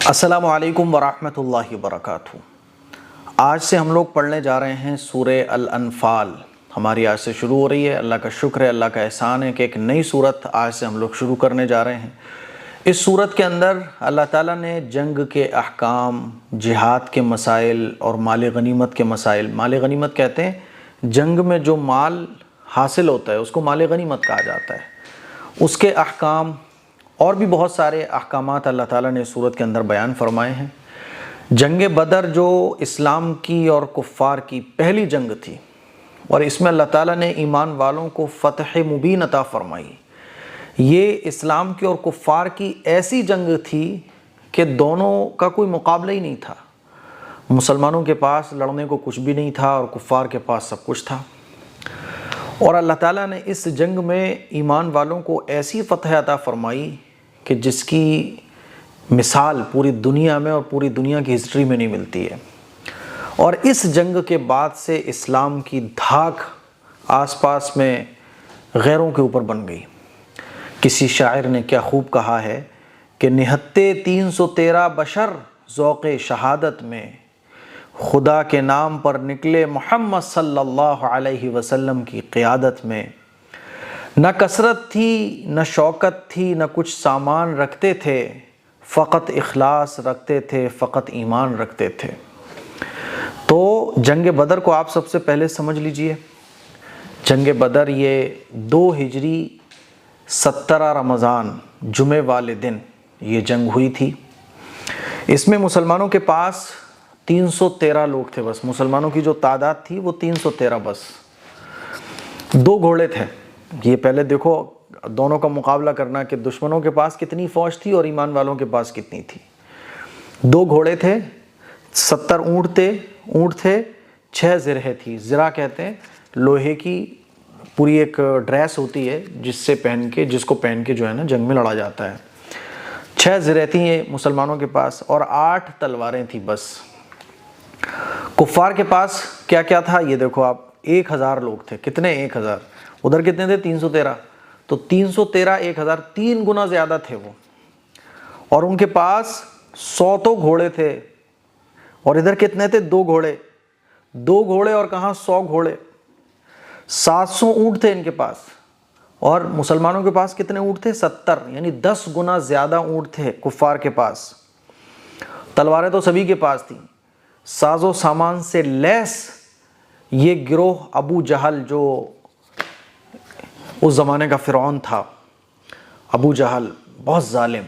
السلام علیکم ورحمۃ اللہ وبرکاتہ۔ آج سے ہم لوگ پڑھنے جا رہے ہیں سورہ الانفال۔ ہماری آج سے شروع ہو رہی ہے۔ اللہ کا شکر ہے، اللہ کا احسان ہے کہ ایک نئی سورت آج سے ہم لوگ شروع کرنے جا رہے ہیں۔ اس سورت کے اندر اللہ تعالیٰ نے جنگ کے احکام، جہاد کے مسائل اور مال غنیمت کے مسائل، مال غنیمت کہتے ہیں جنگ میں جو مال حاصل ہوتا ہے اس کو مال غنیمت کہا جاتا ہے، اس کے احکام اور بھی بہت سارے احکامات اللہ تعالیٰ نے سورت کے اندر بیان فرمائے ہیں۔ جنگ بدر جو اسلام کی اور کفار کی پہلی جنگ تھی، اور اس میں اللہ تعالیٰ نے ایمان والوں کو فتح مبین عطا فرمائی۔ یہ اسلام کی اور کفار کی ایسی جنگ تھی کہ دونوں کا کوئی مقابلہ ہی نہیں تھا۔ مسلمانوں کے پاس لڑنے کو کچھ بھی نہیں تھا اور کفار کے پاس سب کچھ تھا، اور اللہ تعالیٰ نے اس جنگ میں ایمان والوں کو ایسی فتح عطا فرمائی کہ جس کی مثال پوری دنیا میں اور پوری دنیا کی ہسٹری میں نہیں ملتی ہے۔ اور اس جنگ کے بعد سے اسلام کی دھاک آس پاس میں غیروں کے اوپر بن گئی۔ کسی شاعر نے کیا خوب کہا ہے کہ نہتے 313 بشر ذوق شہادت میں، خدا کے نام پر نکلے محمد صلی اللہ علیہ وسلم کی قیادت میں۔ نہ کثرت تھی نہ شوکت تھی نہ کچھ سامان رکھتے تھے، فقط اخلاص رکھتے تھے، فقط ایمان رکھتے تھے۔ تو جنگ بدر کو آپ سب سے پہلے سمجھ لیجئے۔ جنگ بدر یہ 2 ہجری 17 رمضان جمعے والے دن یہ جنگ ہوئی تھی۔ اس میں مسلمانوں کے پاس 313 لوگ تھے بس، مسلمانوں کی جو تعداد تھی وہ 313 بس۔ 2 گھوڑے تھے۔ یہ پہلے دیکھو دونوں کا مقابلہ کرنا کہ دشمنوں کے پاس کتنی فوج تھی اور ایمان والوں کے پاس کتنی تھی۔ 2 گھوڑے تھے، 70 اونٹ تھے، 6 زرہیں تھی۔ زرہ کہتے ہیں لوہے کی پوری ایک ڈریس ہوتی ہے جس کو پہن کے جو ہے نا جنگ میں لڑا جاتا ہے۔ 6 زرہیں تھیں یہ مسلمانوں کے پاس، اور 8 تلواریں تھیں بس۔ کفار کے پاس کیا کیا تھا یہ دیکھو آپ، 1000 لوگ تھے۔ کتنے؟ 1000۔ ادھر کتنے تھے؟ 313۔ تو 313 1000 3 گنا زیادہ تھے وہ، اور ان کے پاس 100 تو گھوڑے تھے، اور ادھر کتنے تھے؟ 2 گھوڑے۔ 2 گھوڑے اور کہاں 100 گھوڑے، 700 اونٹ تھے ان کے پاس۔ اور مسلمانوں کے پاس کتنے اونٹ تھے؟ 70، یعنی 10 گنا زیادہ اونٹ تھے کفار کے پاس۔ تلواریں تو سبھی کے پاس تھیں۔ ساز و سامان سے لیس یہ گروہ ابو جہل، جو اس زمانے کا فرعون تھا، ابو جہل بہت ظالم،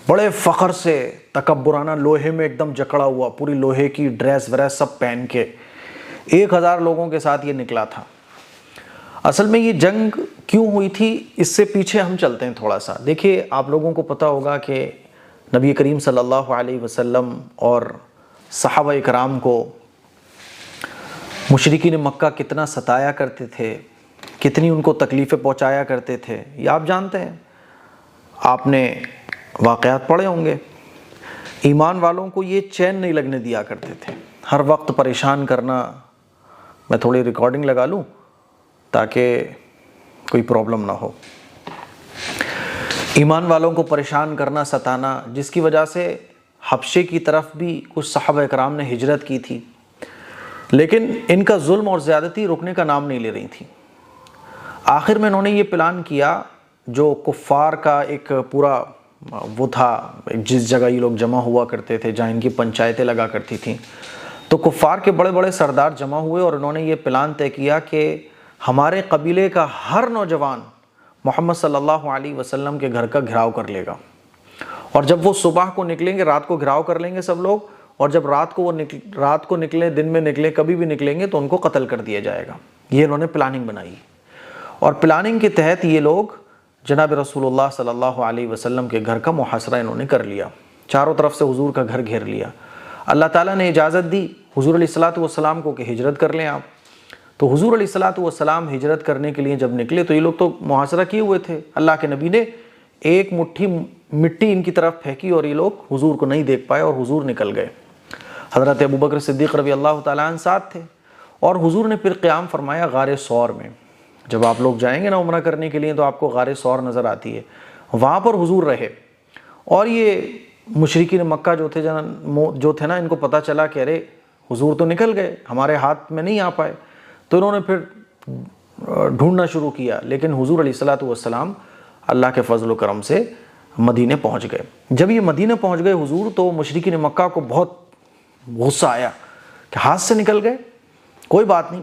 بڑے فخر سے تکبرانہ لوہے میں ایک دم جکڑا ہوا، پوری لوہے کی ڈریس وریس سب پہن کے 1000 لوگوں کے ساتھ یہ نکلا تھا۔ اصل میں یہ جنگ کیوں ہوئی تھی اس سے پیچھے ہم چلتے ہیں تھوڑا سا۔ دیکھیے آپ لوگوں کو پتہ ہوگا کہ نبی کریم صلی اللہ علیہ وسلم اور صحابہ اکرام کو مشرکین مکہ کتنا ستایا کرتے تھے، کتنی ان کو تکلیفیں پہنچایا کرتے تھے، یہ آپ جانتے ہیں، آپ نے واقعات پڑھے ہوں گے۔ ایمان والوں کو یہ چین نہیں لگنے دیا کرتے تھے، ہر وقت پریشان کرنا۔ میں تھوڑی ریکارڈنگ لگا لوں تاکہ کوئی پرابلم نہ ہو۔ ایمان والوں کو پریشان کرنا، ستانا، جس کی وجہ سے حبشے کی طرف بھی کچھ صحابہ اکرام نے ہجرت کی تھی، لیکن ان کا ظلم اور زیادتی رکنے کا نام نہیں لے رہی تھی۔ آخر میں انہوں نے یہ پلان کیا، جو کفار کا ایک پورا وہ تھا، جس جگہ یہ لوگ جمع ہوا کرتے تھے، جہاں ان کی پنچایتیں لگا کرتی تھیں، تو کفار کے بڑے بڑے سردار جمع ہوئے اور انہوں نے یہ پلان طے کیا کہ ہمارے قبیلے کا ہر نوجوان محمد صلی اللہ علیہ وسلم کے گھر کا گھراؤ کر لے گا، اور جب وہ صبح کو نکلیں گے رات کو گھراؤ کر لیں گے سب لوگ، اور جب رات کو نکلیں، دن میں نکلیں، کبھی بھی نکلیں گے تو ان کو قتل کر دیا جائے گا۔ یہ انہوں نے پلاننگ بنائی، اور پلاننگ کے تحت یہ لوگ جناب رسول اللہ صلی اللہ علیہ وسلم کے گھر کا محاصرہ انہوں نے کر لیا، چاروں طرف سے حضور کا گھر گھیر لیا۔ اللہ تعالیٰ نے اجازت دی حضور علیہ الصلوۃ والسلام کو کہ ہجرت کر لیں آپ۔ تو حضور علیہ الصلوۃ والسلام ہجرت کرنے کے لیے جب نکلے تو یہ لوگ تو محاصرہ کیے ہوئے تھے۔ اللہ کے نبی نے ایک مٹھی مٹی ان کی طرف پھینکی اور یہ لوگ حضور کو نہیں دیکھ پائے اور حضور نکل گئے۔ حضرت ابوبکر صدیق رضی اللہ تعالیٰ عنہ ساتھ تھے، اور حضور نے پھر قیام فرمایا غار ثور میں۔ جب آپ لوگ جائیں گے نا عمرہ کرنے کے لیے تو آپ کو غار ثور نظر آتی ہے، وہاں پر حضور رہے، اور یہ مشرکین مکہ جو تھے نا، ان کو پتہ چلا کہ ارے حضور تو نکل گئے، ہمارے ہاتھ میں نہیں آ پائے، تو انہوں نے پھر ڈھونڈنا شروع کیا، لیکن حضور علیہ الصلوۃ والسلام اللہ کے فضل و کرم سے مدینے پہنچ گئے۔ جب یہ مدینے پہنچ گئے حضور، تو مشرکین مکہ کو بہت غصہ آیا کہ ہاتھ سے نکل گئے۔ کوئی بات نہیں،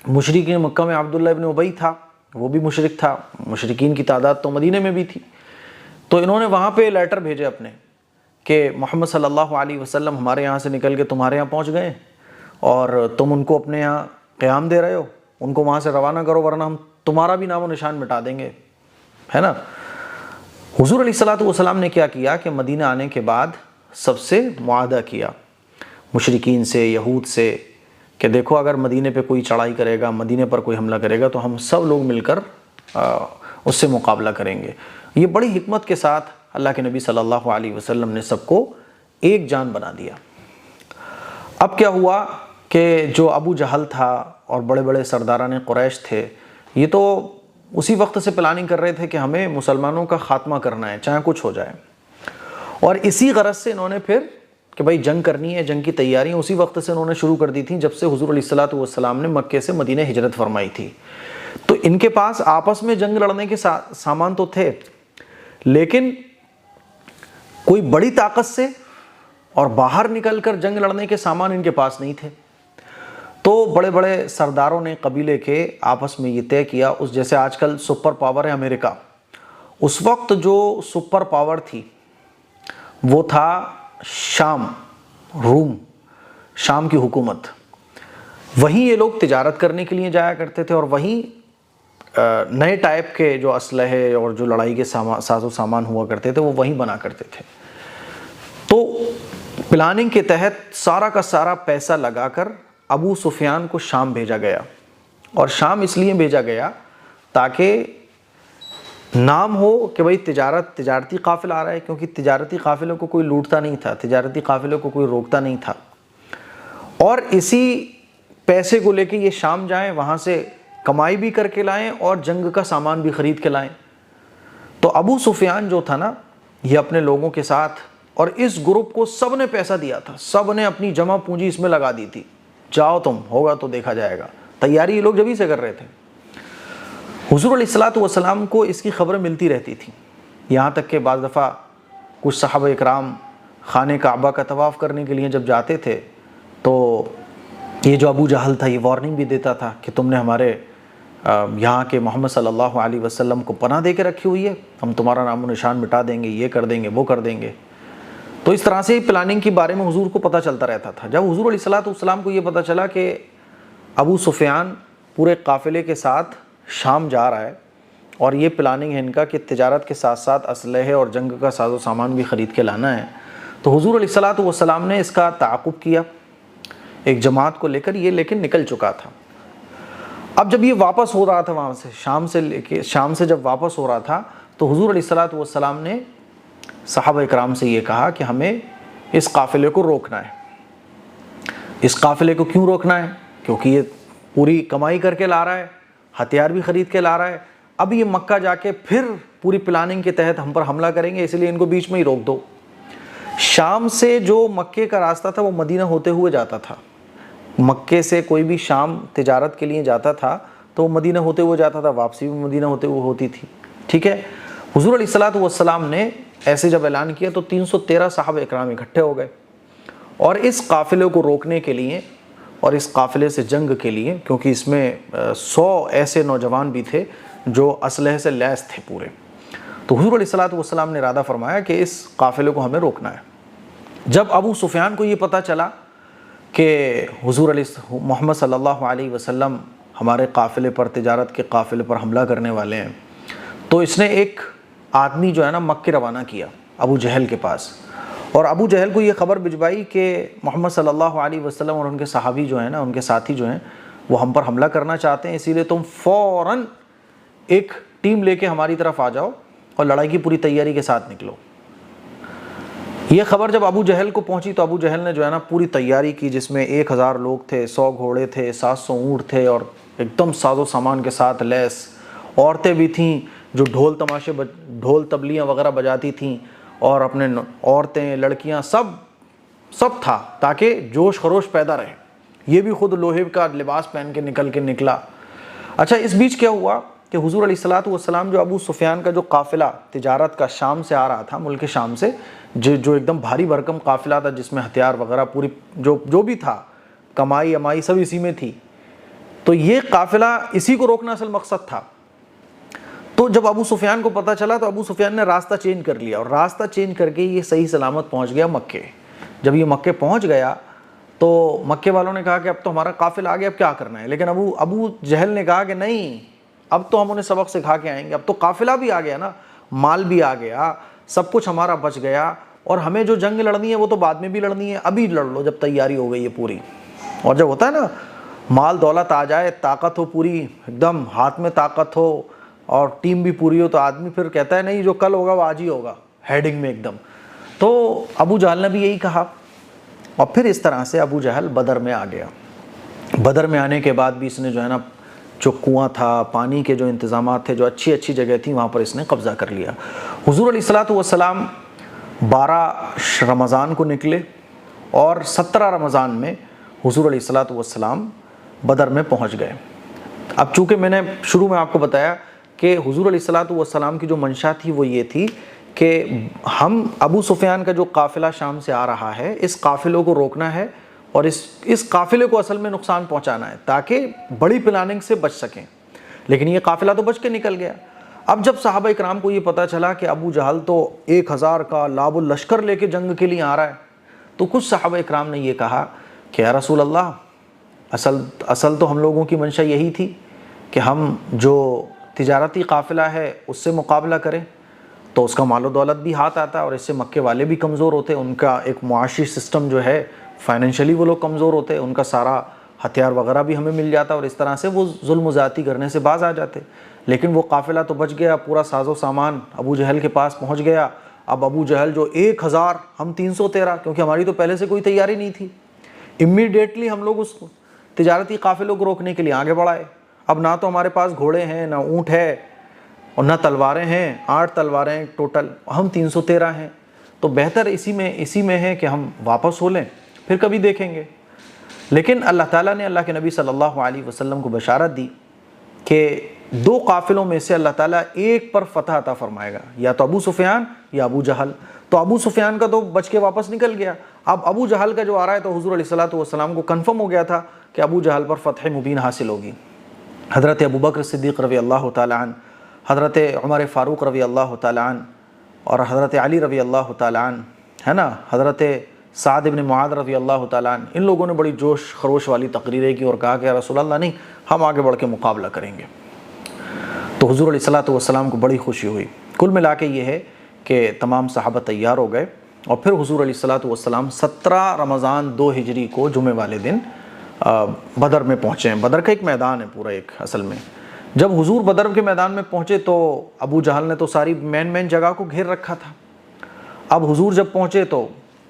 مشرکین مکہ میں عبداللہ ابن ابی تھا، وہ بھی مشرک تھا، مشرکین کی تعداد تو مدینے میں بھی تھی، تو انہوں نے وہاں پہ لیٹر بھیجے اپنے کہ محمد صلی اللہ علیہ وسلم ہمارے یہاں سے نکل کے تمہارے یہاں پہنچ گئے اور تم ان کو اپنے یہاں قیام دے رہے ہو، ان کو وہاں سے روانہ کرو ورنہ ہم تمہارا بھی نام و نشان مٹا دیں گے، ہے نا۔ حضور علیہ الصلوۃ والسلام نے کیا کیا کہ مدینہ آنے کے بعد سب سے معاہدہ کیا، مشرکین سے، یہود سے، کہ دیکھو اگر مدینے پہ کوئی چڑھائی کرے گا، مدینے پر کوئی حملہ کرے گا تو ہم سب لوگ مل کر اس سے مقابلہ کریں گے۔ یہ بڑی حکمت کے ساتھ اللہ کے نبی صلی اللہ علیہ وسلم نے سب کو ایک جان بنا دیا۔ اب کیا ہوا کہ جو ابو جہل تھا اور بڑے بڑے سرداران قریش تھے، یہ تو اسی وقت سے پلاننگ کر رہے تھے کہ ہمیں مسلمانوں کا خاتمہ کرنا ہے چاہے کچھ ہو جائے، اور اسی غرض سے انہوں نے پھر کہ بھائی جنگ کرنی ہے، جنگ کی تیاریاں اسی وقت سے انہوں نے شروع کر دی تھیں جب سے حضور علیہ الصلوۃ والسلام نے مکے سے مدینہ ہجرت فرمائی تھی۔ تو ان کے پاس آپس میں جنگ لڑنے کے سامان تو تھے، لیکن کوئی بڑی طاقت سے اور باہر نکل کر جنگ لڑنے کے سامان ان کے پاس نہیں تھے۔ تو بڑے بڑے سرداروں نے قبیلے کے آپس میں یہ طے کیا، اس جیسے آج کل سپر پاور ہے امریکہ، اس وقت جو سپر پاور تھی وہ تھا شام، روم، شام کی حکومت۔ وہیں یہ لوگ تجارت کرنے کے لیے جایا کرتے تھے اور وہیں نئے ٹائپ کے جو اسلحے اور جو لڑائی کے ساز و سامان ہوا کرتے تھے وہ وہیں بنا کرتے تھے۔ تو پلاننگ کے تحت سارا کا سارا پیسہ لگا کر ابو سفیان کو شام بھیجا گیا، اور شام اس لیے بھیجا گیا تاکہ نام ہو کہ بھئی تجارتی قافلہ آ رہا ہے، کیونکہ تجارتی قافلوں کو کوئی لوٹتا نہیں تھا، تجارتی قافلوں کو کوئی روکتا نہیں تھا، اور اسی پیسے کو لے کے یہ شام جائیں، وہاں سے کمائی بھی کر کے لائیں اور جنگ کا سامان بھی خرید کے لائیں۔ تو ابو سفیان جو تھا نا، یہ اپنے لوگوں کے ساتھ، اور اس گروپ کو سب نے پیسہ دیا تھا، سب نے اپنی جمع پونجی اس میں لگا دی تھی، جاؤ تم، ہوگا تو دیکھا جائے گا۔ تیاری یہ لوگ جبھی سے کر رہے تھے۔ حضور علیہ الصلوۃ والسلام کو اس کی خبریں ملتی رہتی تھیں، یہاں تک کہ بعض دفعہ کچھ صحابہ اکرام خانہ کعبہ کا طواف کرنے کے لیے جب جاتے تھے تو یہ جو ابو جہل تھا یہ وارننگ بھی دیتا تھا کہ تم نے ہمارے یہاں کے محمد صلی اللہ علیہ وسلم کو پناہ دے کے رکھی ہوئی ہے، ہم تمہارا نام و نشان مٹا دیں گے، یہ کر دیں گے، وہ کر دیں گے۔ تو اس طرح سے پلاننگ کے بارے میں حضور کو پتہ چلتا رہتا تھا۔ جب حضور علیہ الصلوۃ والسلام کو یہ پتہ چلا کہ ابو سفیان پورے قافلے کے ساتھ شام جا رہا ہے اور یہ پلاننگ ہے ان کا کہ تجارت کے ساتھ ساتھ اسلحے اور جنگ کا ساز و سامان بھی خرید کے لانا ہے، تو حضور علیہ الصلوۃ والسلام نے اس کا تعاقب کیا ایک جماعت کو لے کر، یہ لیکن نکل چکا تھا۔ اب جب یہ واپس ہو رہا تھا وہاں سے شام سے جب واپس ہو رہا تھا تو حضور علیہ الصلوۃ والسلام نے صحابہ اکرام سے یہ کہا کہ ہمیں اس قافلے کو روکنا ہے۔ اس قافلے کو کیوں روکنا ہے؟ کیونکہ یہ پوری کمائی کر کے لا رہا ہے، ہتھیار بھی خرید کے لا رہا ہے، اب یہ مکہ جا کے پھر پوری پلاننگ کے تحت ہم پر حملہ کریں گے، اس لیے ان کو بیچ میں ہی روک دو۔ شام سے جو مکے کا راستہ تھا وہ مدینہ ہوتے ہوئے جاتا تھا، مکے سے کوئی بھی شام تجارت کے لیے جاتا تھا تو وہ مدینہ ہوتے ہوئے جاتا تھا، واپسی بھی مدینہ ہوتے ہوئے ہوتی تھی، ٹھیک ہے۔ حضور علیہ الصلوۃ والسلام نے ایسے جب اعلان کیا تو 313 صحابہ اکرام اکٹھے ہو گئے، اور اس قافلے کو روکنے کے لیے اور اس قافلے سے جنگ کے لیے، کیونکہ اس میں 100 ایسے نوجوان بھی تھے جو اسلحے سے لیس تھے پورے، تو حضور علیہ الصلوۃ والسلام نے ارادہ فرمایا کہ اس قافلے کو ہمیں روکنا ہے۔ جب ابو سفیان کو یہ پتہ چلا کہ حضور علیہ محمد صلی اللہ علیہ وسلم ہمارے قافلے پر، تجارت کے قافلے پر حملہ کرنے والے ہیں، تو اس نے ایک آدمی جو ہے نا مکے روانہ کیا ابو جہل کے پاس، اور ابو جہل کو یہ خبر بھجوائی کہ محمد صلی اللہ علیہ وسلم اور ان کے صحابی جو ہیں نا، ان کے ساتھی جو ہیں، وہ ہم پر حملہ کرنا چاہتے ہیں، اسی لیے تم فوراً ایک ٹیم لے کے ہماری طرف آ جاؤ اور لڑائی کی پوری تیاری کے ساتھ نکلو۔ یہ خبر جب ابو جہل کو پہنچی تو ابو جہل نے جو ہے نا پوری تیاری کی، جس میں 1000 لوگ تھے، 100 گھوڑے تھے، 700 اونٹ تھے، اور ایک دم ساز و سامان کے ساتھ لیس، عورتیں بھی تھیں جو ڈھول تماشے ڈھول تبلیاں وغیرہ بجاتی تھیں، اور اپنے عورتیں لڑکیاں سب تھا تاکہ جوش خروش پیدا رہے. یہ بھی خود لوہے کا لباس پہن کے نکلا. اچھا اس بیچ کیا ہوا کہ حضور علیہ الصلوۃ والسلام جو ابو سفیان کا جو قافلہ تجارت کا شام سے آ رہا تھا, ملک شام سے, جو ایک دم بھاری بھرکم قافلہ تھا جس میں ہتھیار وغیرہ پوری جو بھی تھا, کمائی امائی سب اسی میں تھی, تو یہ قافلہ اسی کو روکنا اصل مقصد تھا. تو جب ابو سفیان کو پتہ چلا تو ابو سفیان نے راستہ چینج کر لیا, اور راستہ چینج کر کے یہ صحیح سلامت پہنچ گیا مکے. جب یہ مکے پہنچ گیا تو مکے والوں نے کہا کہ اب تو ہمارا قافلہ آ گیا, اب کیا کرنا ہے. لیکن ابو جہل نے کہا کہ نہیں, اب تو ہم انہیں سبق سکھا کے آئیں گے, اب تو قافلہ بھی آ گیا نا, مال بھی آ گیا, سب کچھ ہمارا بچ گیا, اور ہمیں جو جنگ لڑنی ہے وہ تو بعد میں بھی لڑنی ہے, ابھی لڑ لو جب تیاری ہو گئی ہے پوری. اور جب ہوتا ہے نا مال دولت آ جائے, طاقت ہو پوری, ایک دم ہاتھ میں طاقت ہو اور ٹیم بھی پوری ہو, تو آدمی پھر کہتا ہے نہیں جو کل ہوگا وہ آج ہی ہوگا, ہیڈنگ میں ایک دم. تو ابو جہل نے بھی یہی کہا, اور پھر اس طرح سے ابو جہل بدر میں آ گیا. بدر میں آنے کے بعد بھی اس نے جو ہے نا, جو کنواں تھا, پانی کے جو انتظامات تھے, جو اچھی جگہ تھی, وہاں پر اس نے قبضہ کر لیا. حضور علیہ الصلوۃ والسلام 12 رمضان کو نکلے, اور 17 رمضان میں حضور علیہ الصلوۃ والسلام بدر میں پہنچ گئے. اب چونکہ میں نے شروع میں آپ کو بتایا کہ حضور علیہ الصلوۃ والسلام کی جو منشا تھی وہ یہ تھی کہ ہم ابو سفیان کا جو قافلہ شام سے آ رہا ہے, اس قافلوں کو روکنا ہے, اور اس قافلے کو اصل میں نقصان پہنچانا ہے تاکہ بڑی پلاننگ سے بچ سکیں. لیکن یہ قافلہ تو بچ کے نکل گیا. اب جب صحابہ اکرام کو یہ پتہ چلا کہ ابو جہل تو 1000 کا لاب الشکر لے کے جنگ کے لیے آ رہا ہے, تو کچھ صحابہ اکرام نے یہ کہا کہ یا رسول اللہ, اصل تو ہم لوگوں کی منشا یہی تھی کہ ہم جو تجارتی قافلہ ہے اس سے مقابلہ کریں, تو اس کا مال و دولت بھی ہاتھ آتا ہے, اور اس سے مکے والے بھی کمزور ہوتے, ان کا ایک معاشی سسٹم جو ہے فائنینشلی وہ لوگ کمزور ہوتے, ان کا سارا ہتھیار وغیرہ بھی ہمیں مل جاتا, اور اس طرح سے وہ ظلم و زیادتی کرنے سے باز آ جاتے. لیکن وہ قافلہ تو بچ گیا, پورا ساز و سامان ابو جہل کے پاس پہنچ گیا. اب ابو جہل جو 1000, ہم 313, کیونکہ ہماری تو پہلے سے کوئی تیاری نہیں تھی, امیڈیٹلی ہم لوگ اس تجارتی قافلوں کو روکنے کے لیے آگے بڑھائے. اب نہ تو ہمارے پاس گھوڑے ہیں, نہ اونٹ ہے, اور نہ تلواریں ہیں, 8 تلواریں ٹوٹل, ہم 313 ہیں. تو بہتر اسی میں ہے کہ ہم واپس ہو لیں, پھر کبھی دیکھیں گے. لیکن اللہ تعالیٰ نے اللہ کے نبی صلی اللہ علیہ وسلم کو بشارت دی کہ 2 قافلوں میں سے اللہ تعالیٰ ایک پر فتح عطا فرمائے گا, یا تو ابو سفیان یا ابو جہل. تو ابو سفیان کا تو بچ کے واپس نکل گیا. اب ابو جہل کا جو آ رہا ہے, تو حضور علیہ الصلوۃ والسلام کو کنفرم ہو گیا تھا کہ ابو جہل پر فتح مبین حاصل ہوگی. حضرت ابو بکر صدیق رضی اللہ تعالیٰ عنہ, حضرت عمر فاروق رضی اللہ تعالیٰ عنہ, اور حضرت علی رضی اللہ تعالیٰ عنہ, ہے نا, حضرت سعد بن معاذ رضی اللہ تعالیٰ عنہ, ان لوگوں نے بڑی جوش خروش والی تقریریں کی اور کہا کہ یا رسول اللہ نہیں, ہم آگے بڑھ کے مقابلہ کریں گے. تو حضور علیہ الصلوۃ والسلام کو بڑی خوشی ہوئی. کل ملا کے یہ ہے کہ تمام صحابہ تیار ہو گئے, اور پھر حضور علیہ الصلوۃ والسلام 17 رمضان 2 ہجری کو جمعے والے دن بدر میں پہنچے ہیں. بدر کا ایک میدان ہے پورا ایک اصل میں. جب حضور بدر کے میدان میں پہنچے تو ابو جہل نے تو ساری مین جگہ کو گھیر رکھا تھا. اب حضور جب پہنچے تو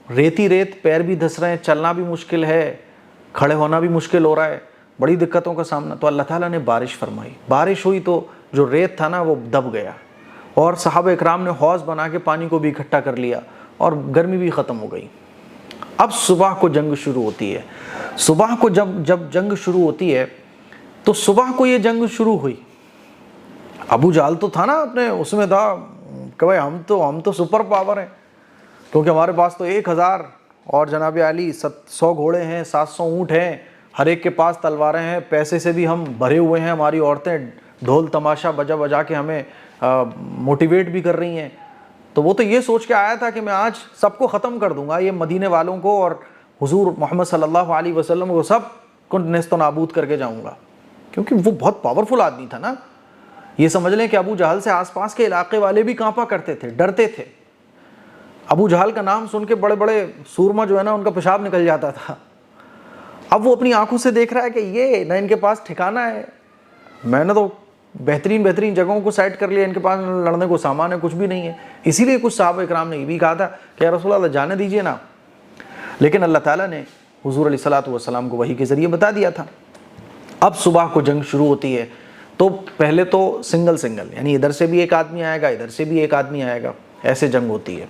ریت, پیر بھی دھس رہے ہیں, چلنا بھی مشکل ہے, کھڑے ہونا بھی مشکل ہو رہا ہے, بڑی دقتوں کا سامنا. تو اللہ تعالیٰ نے بارش فرمائی, بارش ہوئی تو جو ریت تھا نا وہ دب گیا, اور صحابہ اکرام نے حوض بنا کے پانی کو بھی اکٹھا کر لیا, اور گرمی بھی ختم ہو گئی. اب صبح کو جنگ شروع ہوتی ہے. صبح کو جب جنگ شروع ہوتی ہے تو صبح کو یہ جنگ شروع ہوئی. ابو جہل تو تھا نا اپنے اس میں تھا کہ بھائی ہم تو سپر پاور ہیں, کیونکہ ہمارے پاس تو 1000 اور جناب علی 100 گھوڑے ہیں, 700 اونٹ ہیں, ہر ایک کے پاس تلواریں ہیں, پیسے سے بھی ہم بھرے ہوئے ہیں, ہماری عورتیں ڈھول تماشا بجا کے ہمیں موٹیویٹ بھی کر رہی ہیں. تو وہ تو یہ سوچ کے آیا تھا کہ میں آج سب کو ختم کر دوں گا, یہ مدینے والوں کو اور حضور محمد صلی اللہ علیہ وسلم کو سب کو نیست و نابود کر کے جاؤں گا, کیونکہ وہ بہت پاورفل آدمی تھا نا. یہ سمجھ لیں کہ ابو جہل سے آس پاس کے علاقے والے بھی کانپا کرتے تھے, ڈرتے تھے. ابو جہل کا نام سن کے بڑے بڑے سورما جو ہے نا ان کا پیشاب نکل جاتا تھا. اب وہ اپنی آنکھوں سے دیکھ رہا ہے کہ یہ نہ ان کے پاس ٹھکانہ ہے, میں نے تو بہترین جگہوں کو سائٹ کر لیا, ان کے پاس لڑنے کو سامان ہے, کچھ بھی نہیں ہے. اسی لیے کچھ صحابہ اکرام نے یہ بھی کہا تھا کہ یا رسول اللہ جانے دیجیے نا. لیکن اللہ تعالیٰ نے حضور علیہ الصلوۃ والسلام کو وحی کے ذریعے بتا دیا تھا. اب صبح کو جنگ شروع ہوتی ہے تو پہلے تو سنگل یعنی ادھر سے بھی ایک آدمی آئے گا, ادھر سے بھی ایک آدمی آئے گا, ایسے جنگ ہوتی ہے.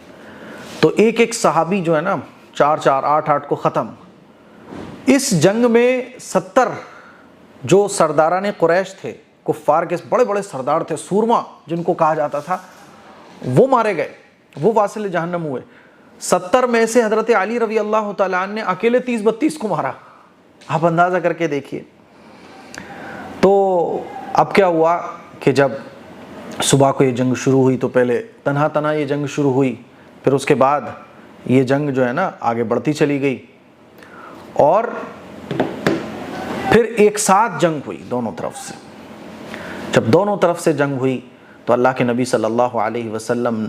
تو ایک ایک صحابی جو ہے نا 4 8 کو ختم. اس جنگ میں 70 جو سرداران قریش تھے، کفار کے بڑے بڑے سردار تھے، سورما جن کو کہا جاتا تھا، وہ مارے گئے، وہ واصل جہنم ہوئے. 70 میں سے حضرت علی رضی اللہ تعالیٰ عنہ نے اکیلے 30 32 کو مارا. آپ اندازہ کر کے دیکھیے. تو اب کیا ہوا کہ جب صبح کو یہ جنگ شروع ہوئی تو پہلے تنہا یہ جنگ شروع ہوئی، پھر اس کے بعد یہ جنگ جو ہے نا آگے بڑھتی چلی گئی، اور پھر ایک ساتھ جنگ ہوئی دونوں طرف سے. جب دونوں طرف سے جنگ ہوئی تو اللہ کے نبی صلی اللہ علیہ وسلم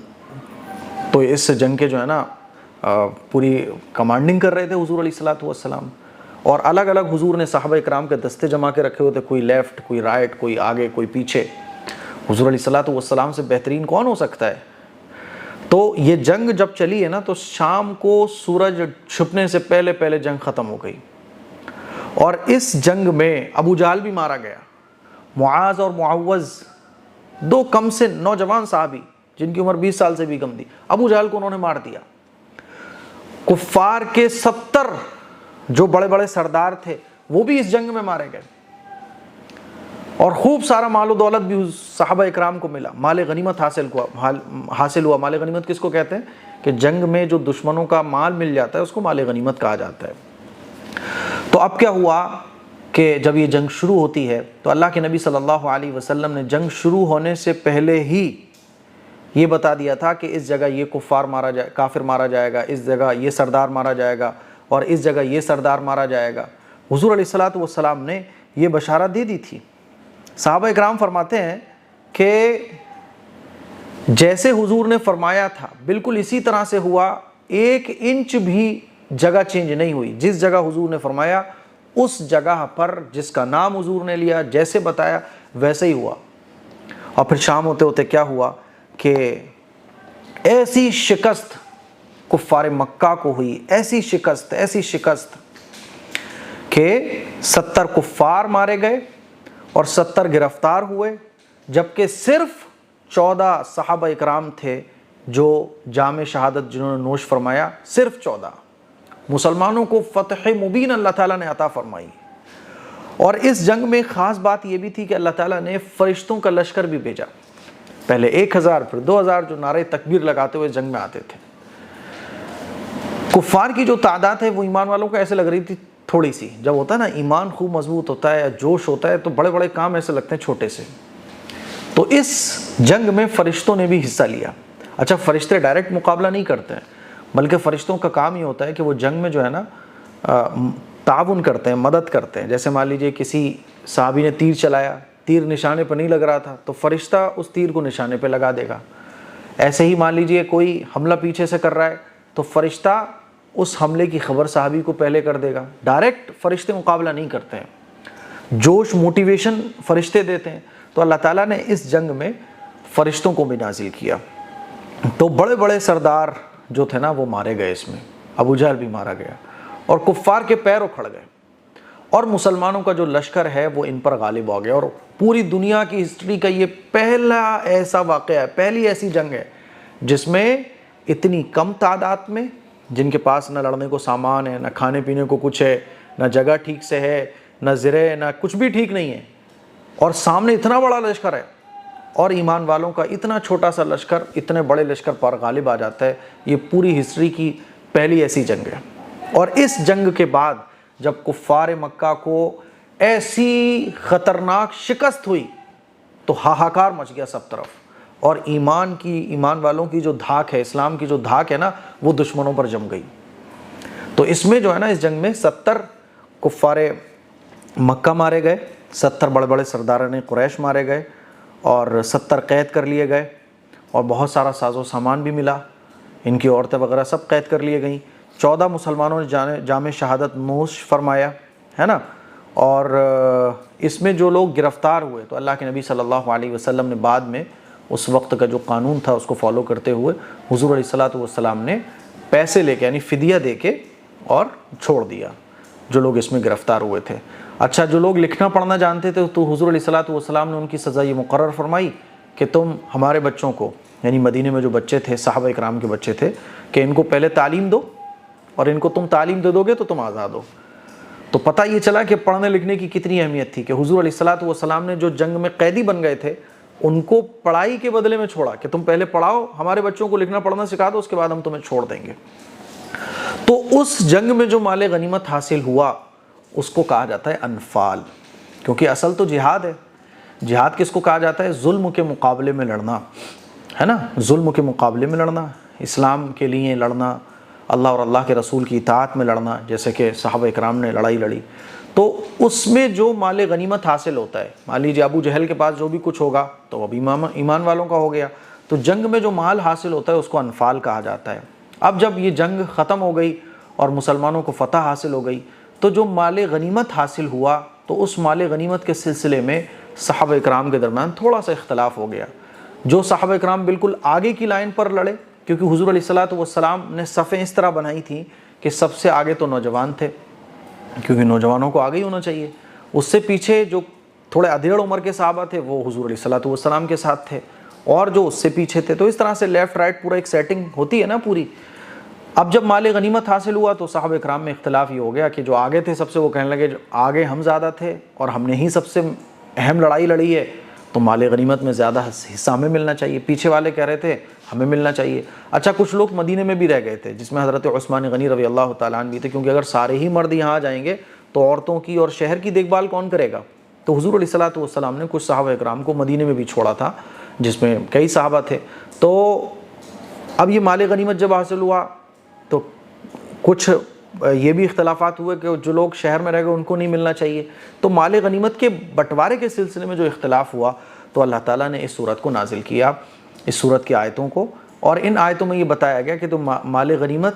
تو اس جنگ کے جو ہے نا پوری کمانڈنگ کر رہے تھے حضور علیہ الصلوۃ والسلام، اور الگ الگ حضور نے صحابہ اکرام کے دستے جما کے رکھے ہوئے تھے، کوئی لیفٹ، کوئی رائٹ، کوئی آگے، کوئی پیچھے. حضور علیہ الصلوۃ والسلام سے بہترین کون ہو سکتا ہے؟ تو یہ جنگ جب چلی ہے نا تو شام کو سورج چھپنے سے پہلے پہلے جنگ ختم ہو گئی. اور اس جنگ میں ابو جہل بھی مارا گیا. معاذ اور معوذ، 2 کم سے نوجوان صحابی جن کی عمر 20 سال سے بھی کم تھی، ابو جہل کو انہوں نے مار دیا. کفار کے 70 جو بڑے بڑے سردار تھے وہ بھی اس جنگ میں مارے گئے، اور خوب سارا مال و دولت بھی صحابہ اکرام کو ملا. مال غنیمت حاصل ہوا. مال غنیمت کس کو کہتے ہیں؟ کہ جنگ میں جو دشمنوں کا مال مل جاتا ہے اس کو مال غنیمت کہا جاتا ہے. تو اب کیا ہوا کہ جب یہ جنگ شروع ہوتی ہے تو اللہ کے نبی صلی اللہ علیہ وسلم نے جنگ شروع ہونے سے پہلے ہی یہ بتا دیا تھا کہ اس جگہ یہ کافر مارا جائے گا، اس جگہ یہ سردار مارا جائے گا، اور اس جگہ یہ سردار مارا جائے گا. حضور علیہ الصلوۃ والسلام نے یہ بشارت دے دی تھی. صحابہ اکرام فرماتے ہیں کہ جیسے حضور نے فرمایا تھا بالکل اسی طرح سے ہوا، 1 انچ بھی جگہ چینج نہیں ہوئی. جس جگہ حضور نے فرمایا اس جگہ پر جس کا نام حضور نے لیا، جیسے بتایا ویسے ہی ہوا. اور پھر شام ہوتے ہوتے کیا ہوا کہ ایسی شکست کفار مکہ کو ہوئی، ایسی شکست کہ 70 کفار مارے گئے اور 70 گرفتار ہوئے، جبکہ صرف 14 صحابہ اکرام تھے جو جام شہادت جنہوں نے نوش فرمایا. صرف 14 مسلمانوں کو فتح مبین اللہ تعالیٰ نے عطا فرمائی. اور اس جنگ میں خاص بات یہ بھی تھی کہ اللہ تعالیٰ نے فرشتوں کا لشکر بھی بھیجا. پہلے 1000 پھر 2000 جو نعرہ تکبیر لگاتے ہوئے جنگ میں آتے تھے. کفار کی جو تعداد ہے وہ ایمان والوں کو ایسے لگ رہی تھی تھوڑی سی. جب ہوتا ہے نا ایمان خوب مضبوط ہوتا ہے یا جوش ہوتا ہے تو بڑے بڑے کام ایسے لگتے ہیں چھوٹے سے. تو اس جنگ میں فرشتوں نے بھی حصہ لیا. اچھا، فرشتے ڈائریکٹ مقابلہ نہیں کرتے ہیں، بلکہ فرشتوں کا کام یہ ہوتا ہے کہ وہ جنگ میں جو ہے نا تعاون کرتے ہیں، مدد کرتے ہیں. جیسے مان لیجئے کسی صحابی نے تیر چلایا، تیر نشانے پہ نہیں لگ رہا تھا تو فرشتہ اس تیر کو نشانے پہ لگا دے گا. ایسے ہی مان لیجئے کوئی حملہ پیچھے سے کر رہا ہے تو فرشتہ اس حملے کی خبر صحابی کو پہلے کر دے گا. ڈائریکٹ فرشتے مقابلہ نہیں کرتے ہیں، جوش موٹیویشن فرشتے دیتے ہیں. تو اللہ تعالیٰ نے اس جنگ میں فرشتوں کو بھی نازل کیا. تو بڑے بڑے سردار جو تھے نا وہ مارے گئے. اس میں ابو جہل بھی مارا گیا اور کفار کے پیر اکھڑ گئے، اور مسلمانوں کا جو لشکر ہے وہ ان پر غالب ہو گیا. اور پوری دنیا کی ہسٹری کا یہ پہلا ایسا واقعہ ہے، پہلی ایسی جنگ ہے جس میں اتنی کم تعداد میں، جن کے پاس نہ لڑنے کو سامان ہے، نہ کھانے پینے کو کچھ ہے، نہ جگہ ٹھیک سے ہے، نہ زرع، نہ کچھ بھی ٹھیک نہیں ہے، اور سامنے اتنا بڑا لشکر ہے، اور ایمان والوں کا اتنا چھوٹا سا لشکر اتنے بڑے لشکر پر غالب آ جاتا ہے. یہ پوری ہسٹری کی پہلی ایسی جنگ ہے. اور اس جنگ کے بعد جب کفار مکہ کو ایسی خطرناک شکست ہوئی تو ہاہاکار مچ گیا سب طرف، اور ایمان والوں کی جو دھاک ہے، اسلام کی جو دھاک ہے نا، وہ دشمنوں پر جم گئی. تو اس میں جو ہے نا اس جنگ میں 70 کفار مکہ مارے گئے، 70 بڑے بڑے سرداران قریش مارے گئے، اور 70 قید کر لیے گئے، اور بہت سارا ساز و سامان بھی ملا. ان کی عورتیں وغیرہ سب قید کر لیے گئیں. 14 مسلمانوں نے جام شہادت نوش فرمایا ہے نا. اور اس میں جو لوگ گرفتار ہوئے تو اللہ کے نبی صلی اللہ علیہ وسلم نے بعد میں اس وقت کا جو قانون تھا اس کو فالو کرتے ہوئے حضور علیہ الصلوۃ والسلام نے پیسے لے کے یعنی فدیہ دے کے اور چھوڑ دیا جو لوگ اس میں گرفتار ہوئے تھے. اچھا، جو لوگ لکھنا پڑھنا جانتے تھے تو حضور علیہ الصلوۃ والسلام نے ان کی سزا یہ مقرر فرمائی کہ تم ہمارے بچوں کو یعنی مدینے میں جو بچے تھے صحابہ اکرام کے بچے تھے کہ ان کو پہلے تعلیم دو اور ان کو تم تعلیم دے دو گے تو تم آزاد ہو. تو پتہ یہ چلا کہ پڑھنے لکھنے کی کتنی اہمیت تھی کہ حضور علیہ الصلوۃ والسلام نے جو جنگ میں قیدی بن گئے تھے ان کو پڑھائی کے بدلے میں چھوڑا کہ تم پہلے پڑھاؤ، ہمارے بچوں کو لکھنا پڑھنا سکھا دو، اس کے بعد ہم تمہیں چھوڑ دیں گے. تو اس جنگ میں جو مال غنیمت حاصل ہوا اس کو کہا جاتا ہے انفال، کیونکہ اصل تو جہاد ہے. جہاد کس کو کہا جاتا ہے؟ ظلم کے مقابلے میں لڑنا، ہے نا، ظلم کے مقابلے میں لڑنا، اسلام کے لیے لڑنا، اللہ اور اللہ کے رسول کی اطاعت میں لڑنا، جیسے کہ صحابہ اکرام نے لڑائی لڑی. تو اس میں جو مال غنیمت حاصل ہوتا ہے، مان لیجیے ابو جہل کے پاس جو بھی کچھ ہوگا تو اب ایمان والوں کا ہو گیا. تو جنگ میں جو مال حاصل ہوتا ہے اس کو انفال کہا جاتا ہے. اب جب یہ جنگ ختم ہو گئی اور مسلمانوں کو فتح حاصل ہو گئی تو جو مال غنیمت حاصل ہوا تو اس مال غنیمت کے سلسلے میں صحابہ اکرام کے درمیان تھوڑا سا اختلاف ہو گیا. جو صحابہ اکرام بالکل آگے کی لائن پر لڑے، کیونکہ حضور علیہ الصلوۃ والسلام نے صفیں اس طرح بنائی تھیں کہ سب سے آگے تو نوجوان تھے، کیونکہ نوجوانوں کو آگے ہی ہونا چاہیے. اس سے پیچھے جو تھوڑے ادھیڑ عمر کے صحابہ تھے وہ حضور علیہ الصلوۃ والسلام کے ساتھ تھے، اور جو اس سے پیچھے تھے. تو اس طرح سے لیفٹ رائٹ پورا ایک سیٹنگ ہوتی ہے نا پوری. اب جب مال غنیمت حاصل ہوا تو صحابہ اکرام میں اختلاف یہ ہو گیا کہ جو آگے تھے سب سے وہ کہنے لگے جو آگے ہم زیادہ تھے اور ہم نے ہی سب سے اہم لڑائی لڑی ہے تو مال غنیمت میں زیادہ حصہ ہمیں ملنا چاہیے. پیچھے والے کہہ رہے تھے ہمیں ملنا چاہیے. اچھا کچھ لوگ مدینے میں بھی رہ گئے تھے جس میں حضرت عثمان غنی رضی اللہ تعالیٰ عنہ بھی تھے، کیونکہ اگر سارے ہی مرد یہاں آ جائیں گے تو عورتوں کی اور شہر کی دیکھ بھال کون کرے گا. تو حضور علیہ الصلوۃ والسلام نے کچھ صحابہ اکرام کو مدینے میں بھی چھوڑا تھا جس میں کئی صحابہ تھے. تو اب یہ مال غنیمت جب حاصل ہوا تو کچھ یہ بھی اختلافات ہوئے کہ جو لوگ شہر میں رہ گئے ان کو نہیں ملنا چاہیے. تو مال غنیمت کے بٹوارے کے سلسلے میں جو اختلاف ہوا تو اللہ تعالیٰ نے اس صورت کو نازل کیا، اس صورت کی آیتوں کو، اور ان آیتوں میں یہ بتایا گیا کہ تو مال غنیمت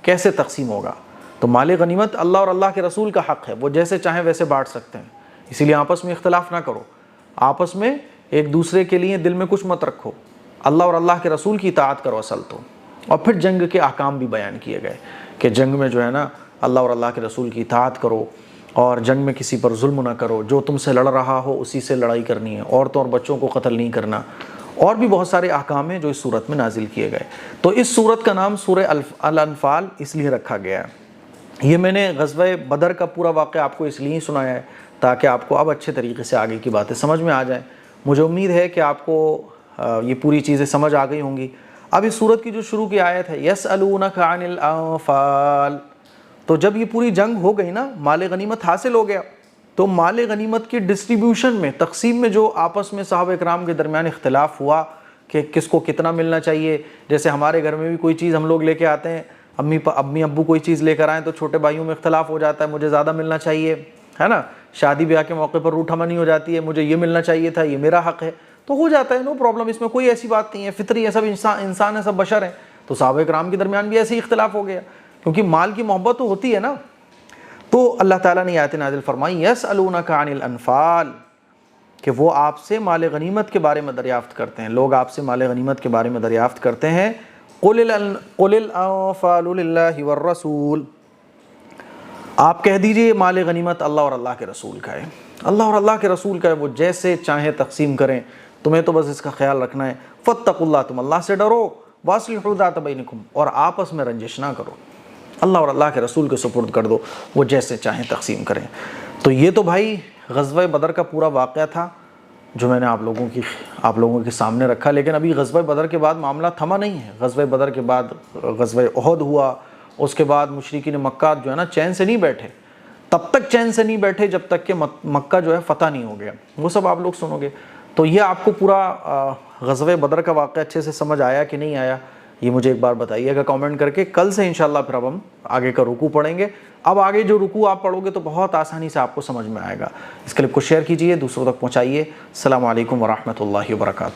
کیسے تقسیم ہوگا. تو مال غنیمت اللہ اور اللہ کے رسول کا حق ہے، وہ جیسے چاہیں ویسے بانٹ سکتے ہیں. اسی لیے آپس میں اختلاف نہ کرو، آپس میں ایک دوسرے کے لیے دل میں کچھ مت رکھو، اللہ اور اللہ کے رسول کی اطاعت کرو اصل تو. اور پھر جنگ کے احکام بھی بیان کیے گئے کہ جنگ میں جو ہے نا اللہ اور اللہ کے رسول کی اطاعت کرو اور جنگ میں کسی پر ظلم نہ کرو، جو تم سے لڑ رہا ہو اسی سے لڑائی کرنی ہے، عورتوں اور بچوں کو قتل نہیں کرنا، اور بھی بہت سارے احکام ہیں جو اس صورت میں نازل کیے گئے. تو اس صورت کا نام سورہ الانفال اس لیے رکھا گیا ہے. یہ میں نے غزوہ بدر کا پورا واقعہ آپ کو اس لیے سنایا ہے تاکہ آپ کو اب اچھے طریقے سے آگے کی باتیں سمجھ میں آ جائیں. مجھے امید ہے کہ آپ کو یہ پوری چیزیں سمجھ آ گئی ہوں گی. اب اس صورت کی جو شروع کی آیت ہے یسألونک عن الانفال، تو جب یہ پوری جنگ ہو گئی نا، مال غنیمت حاصل ہو گیا، تو مال غنیمت کی ڈسٹریبیوشن میں، تقسیم میں جو آپس میں صحابہ اکرام کے درمیان اختلاف ہوا کہ کس کو کتنا ملنا چاہیے. جیسے ہمارے گھر میں بھی کوئی چیز ہم لوگ لے کے آتے ہیں، امی ابو کوئی چیز لے کر آئیں تو چھوٹے بھائیوں میں اختلاف ہو جاتا ہے، مجھے زیادہ ملنا چاہیے، ہے نا. شادی بیاہ کے موقع پر روٹھا منی ہو جاتی ہے، مجھے یہ ملنا چاہیے تھا، یہ میرا حق ہے. تو ہو جاتا ہے، نو پرابلم، اس میں کوئی ایسی بات نہیں ہے، فطری ہے، سب انسان ہے، سب بشر ہیں. تو صحابہ کرام کے درمیان بھی ایسے ہی اختلاف ہو گیا کیونکہ مال کی محبت تو ہوتی ہے نا. تو اللہ تعالیٰ نے آیت نازل فرمائی یسألونک عن الانفال، کہ وہ آپ سے مال غنیمت کے بارے میں دریافت کرتے ہیں، لوگ آپ سے مال غنیمت کے بارے میں دریافت کرتے ہیں. قل الانفال للہ والرسول، آپ کہہ دیجئے مال غنیمت اللہ اور اللہ کے رسول کا ہے، اللہ اور اللہ کے رسول کا ہے، وہ جیسے چاہیں تقسیم کریں، تمہیں تو بس اس کا خیال رکھنا ہے. فاتقوا اللہ، تم اللہ سے ڈرو، واصلحوا ذات بینکم، اور آپس میں رنجش نہ کرو، اللہ اور اللہ کے رسول کے سپرد کر دو، وہ جیسے چاہیں تقسیم کریں. تو یہ تو بھائی غزوہ بدر کا پورا واقعہ تھا جو میں نے آپ لوگوں کے سامنے رکھا. لیکن ابھی غزوہ بدر کے بعد معاملہ تھما نہیں ہے. غزوہ بدر کے بعد غزوہ احد ہوا، اس کے بعد مشرکین مکہ جو ہے نا چین سے نہیں بیٹھے، تب تک چین سے نہیں بیٹھے جب تک کہ مکہ جو ہے فتح نہیں ہو گیا. وہ سب آپ لوگ سنو گے. تو یہ آپ کو پورا غزوہ بدر کا واقعہ اچھے سے سمجھ آیا کہ نہیں آیا، یہ مجھے ایک بار بتائیے گا کامنٹ کر کے. کل سے انشاءاللہ پھر اب ہم آگے کا رکوع پڑھیں گے. اب آگے جو رکوع آپ پڑھو گے تو بہت آسانی سے آپ کو سمجھ میں آئے گا. اس کلپ کو شیئر کیجئے، دوسروں تک پہنچائیے. السلام علیکم ورحمۃ اللہ وبرکاتہ.